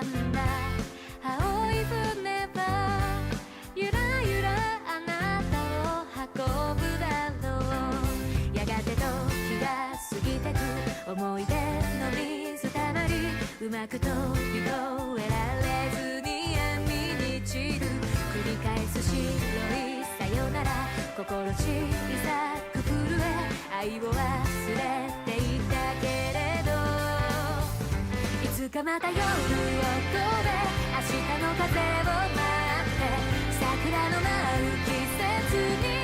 んだ青い船はゆらゆらあなたを運ぶだろう。やがて時が過ぎてく思い出の水たまりうまく飛び越えられずに闇に散る繰り返す白いさよなら心小さく震え愛を忘れていたけれどいつかまた夜を飛べ明日の風を待って桜の舞う季節に